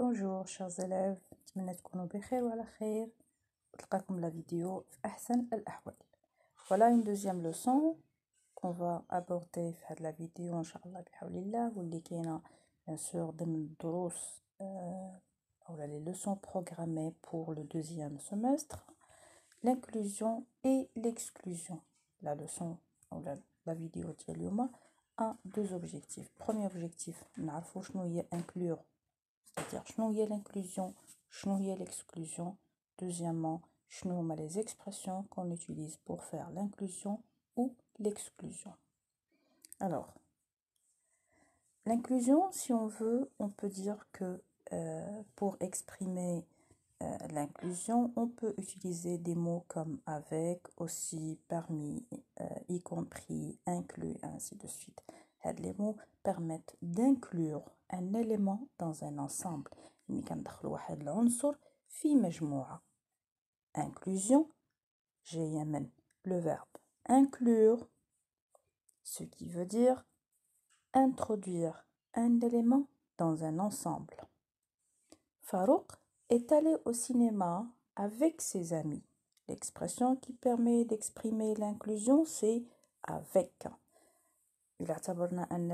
Bonjour chers élèves, نتمنى تكونوا بخير وعلى خير وتلقاكم la vidéo في أحسن الأحوال. Voilà une deuxième leçon qu'on va aborder في هاد la vidéo إن شاء الله بحول الله واللي كاينة bien sûr ضمن الدروس أو les leçons programmées pour le deuxième semestre, l'inclusion et l'exclusion. La leçon ou la vidéo ديال اليوم a deux objectifs. Premier objectif, نعرفوا شنو هي inclure, c'est-à-dire شنو هي l'inclusion, شنو هي l'exclusion. Deuxièmement, شنو هما les expressions qu'on utilise pour faire l'inclusion ou l'exclusion. Alors, l'inclusion, si on veut, on peut dire que pour exprimer l'inclusion, on peut utiliser des mots comme avec, aussi, parmi, y compris, inclus, ainsi de suite. Les mots permettent d'inclure un élément dans un ensemble. Inclusion, j'ai le verbe inclure, ce qui veut dire introduire un élément dans un ensemble. Farouk est allé au cinéma avec ses amis. L'expression qui permet d'exprimer l'inclusion, c'est avec. Il a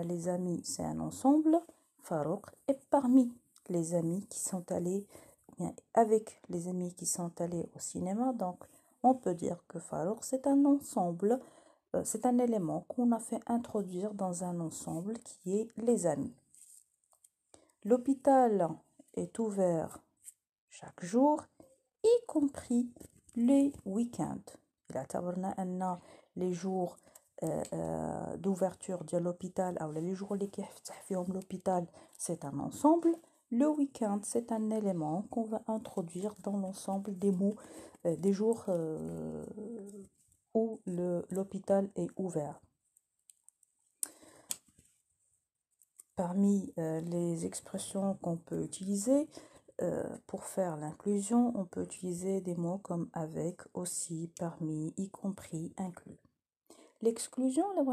les amis, c'est un ensemble. Farouk est parmi les amis qui sont allés, bien, avec les amis qui sont allés au cinéma. Donc, on peut dire que Farouk, c'est un ensemble, c'est un élément qu'on a fait introduire dans un ensemble qui est les amis. L'hôpital est ouvert chaque jour, y compris les week-ends. Il a les jours d'ouverture de l'hôpital, ou les jours où l'hôpital, c'est un ensemble. Le week-end, c'est un élément qu'on va introduire dans l'ensemble des mots, des jours où l'hôpital est ouvert. Parmi les expressions qu'on peut utiliser pour faire l'inclusion, on peut utiliser des mots comme avec, aussi, parmi, y compris, inclus. L'exclusion, on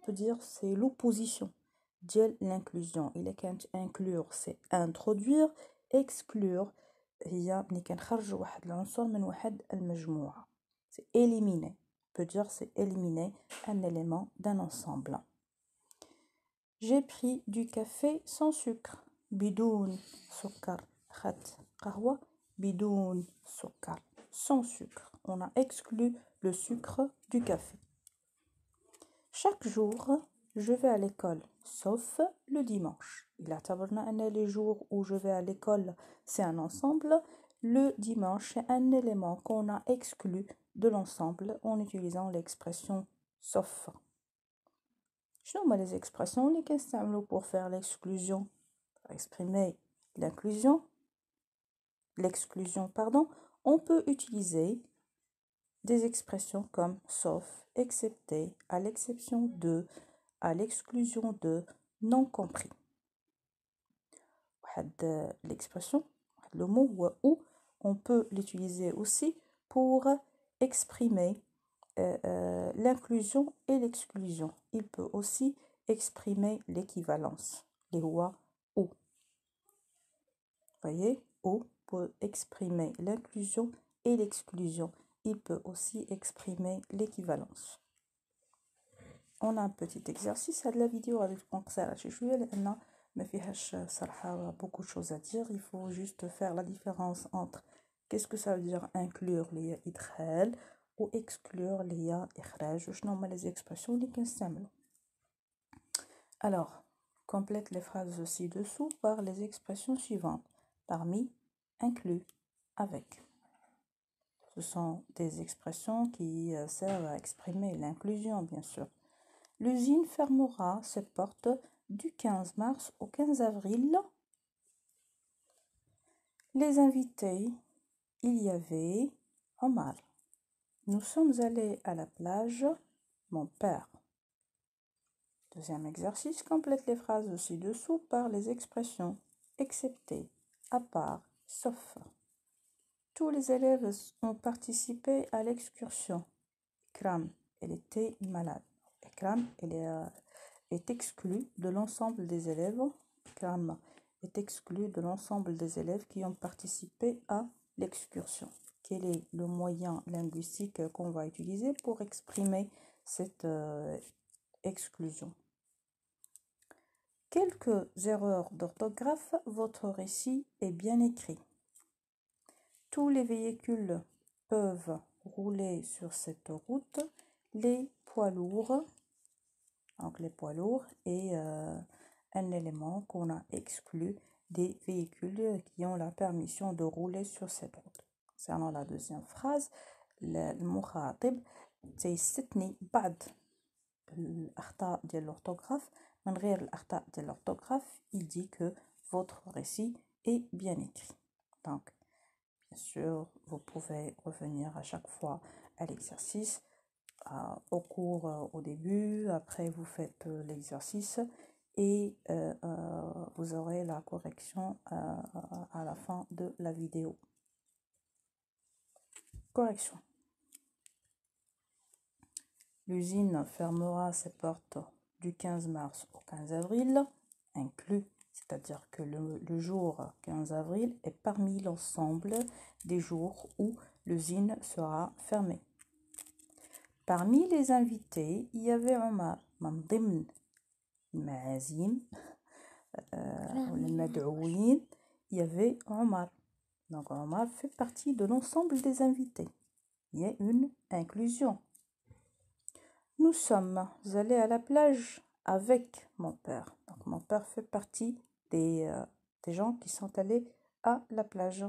peut dire c'est l'opposition de l'inclusion. Il est qu'à inclure, c'est introduire, exclure, c'est éliminer. On peut dire c'est éliminer un élément d'un ensemble. J'ai pris du café sans sucre. Bidoun sukkar. Khat qahwa bidoun sukkar. Sans sucre. On a exclu le sucre du café. Chaque jour, je vais à l'école, sauf le dimanche. Il a les jours où je vais à l'école, c'est un ensemble. Le dimanche, c'est un élément qu'on a exclu de l'ensemble en utilisant l'expression sauf. Je nomme les expressions pour faire l'exclusion, pour exprimer l'exclusion, pardon. On peut utiliser des expressions comme sauf, excepté, à l'exception de, à l'exclusion de, non compris. L'expression, le mot ou, on peut l'utiliser aussi pour exprimer l'inclusion et l'exclusion. Il peut aussi exprimer l'équivalence, les lois ou. Voyez, ou pour exprimer l'inclusion et l'exclusion. Il peut aussi exprimer l'équivalence. On a un petit exercice à la vidéo avec beaucoup de choses à dire. Il faut juste faire la différence entre qu'est-ce que ça veut dire inclure les idkhal ou exclure les ikhraj. Je nomme les expressions les Alors, complète les phrases ci-dessous par les expressions suivantes. Parmi, inclus, avec. Ce sont des expressions qui servent à exprimer l'inclusion, bien sûr. L'usine fermera ses portes du 15 mars au 15 avril. Les invités, il y avait Omar. Nous sommes allés à la plage, mon père. Deuxième exercice, complète les phrases ci-dessous par les expressions excepté, à part, sauf. Tous les élèves ont participé à l'excursion. Ikram, elle était malade. Ikram, elle est exclue de l'ensemble des élèves. Ikram est exclu de l'ensemble des élèves qui ont participé à l'excursion. Quel est le moyen linguistique qu'on va utiliser pour exprimer cette exclusion? Quelques erreurs d'orthographe, votre récit est bien écrit. Tous les véhicules peuvent rouler sur cette route. Les poids lourds, donc les poids lourds est un élément qu'on a exclu des véhicules qui ont la permission de rouler sur cette route. Concernant la deuxième phrase, المخاطب تيستثني بعض الأخطاء ديال l'orthographe. من غير الأخطاء ديال l'orthographe, il dit que votre récit est bien écrit. Donc, bien sûr, vous pouvez revenir à chaque fois à l'exercice, au cours au début, après vous faites l'exercice et vous aurez la correction à la fin de la vidéo. Correction. L'usine fermera ses portes du 15 mars au 15 avril, inclus, c'est-à-dire que le jour 15 avril est parmi l'ensemble des jours où l'usine sera fermée. Parmi les invités, il y avait Omar, من ضمن المعازيم المدعوين, il y avait Omar. Donc Omar fait partie de l'ensemble des invités. Il y a une inclusion. Nous sommes allés à la plage avec mon père. Donc mon père fait partie des gens qui sont allés à la plage.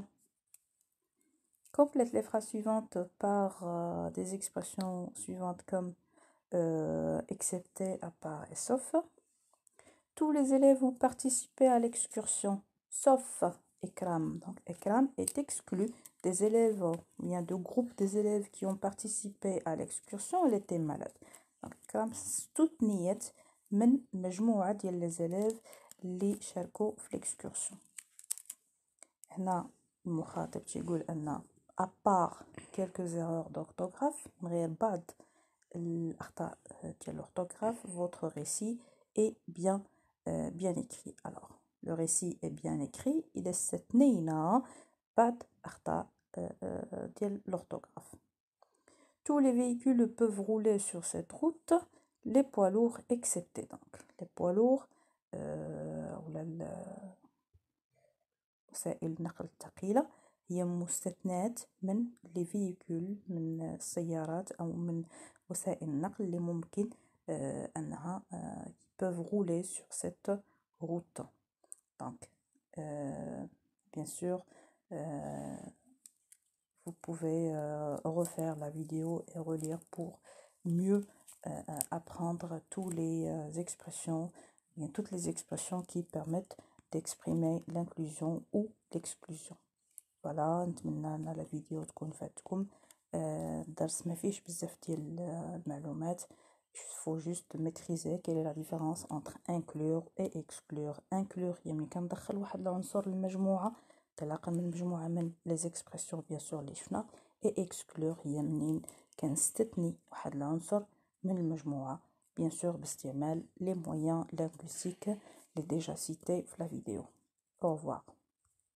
Complète les phrases suivantes par des expressions suivantes comme excepté, à part et sauf. Tous les élèves ont participé à l'excursion, sauf Ekram. Donc Ekram est exclu des élèves, il y a deux groupes des élèves qui ont participé à l'excursion, elle était malade. Donc Ekram استثنيت من مجموعة ديال les élèves اللي شاركوا في l'excursion. هنا المخاطب تيقول أن à part quelques erreurs d'orthographe, من غير بعض الأخطاء ديال l'orthographe, votre récit est bien écrit. Alors, le récit est bien écrit. Il est استثنينا بعض أخطاء ديال l'orthographe. Tous les véhicules peuvent rouler sur cette route, les poids lourds exceptés. Donc, les poids lourds وسائل النقل الثقيلة هي مستثنات من les véhicules من السيارات أو من وسائل النقل اللي ممكن أنها peuvent rouler sur cette route. Donc, bien sûr, vous pouvez refaire la vidéo et relire pour mieux apprendre toutes les expressions, toutes les expressions qui permettent d'exprimer l'inclusion ou l'exclusion. Voilà, نتمنى ان la vidéo تكون فاتكم. الدرس ما فيش بزاف ديال المعلومات. Il faut juste maîtriser quelle est la différence entre inclure et exclure. Inclure هي ملي كندخل واحد العنصر للمجموعة انطلاقا من مجموعة من les expressions bien sûr اللي شفنا. et exclure هي منين كنستثني واحد العنصر من المجموعة bien sûr باستعمال les moyens linguistiques les déjà cités في la vidéo. Au revoir.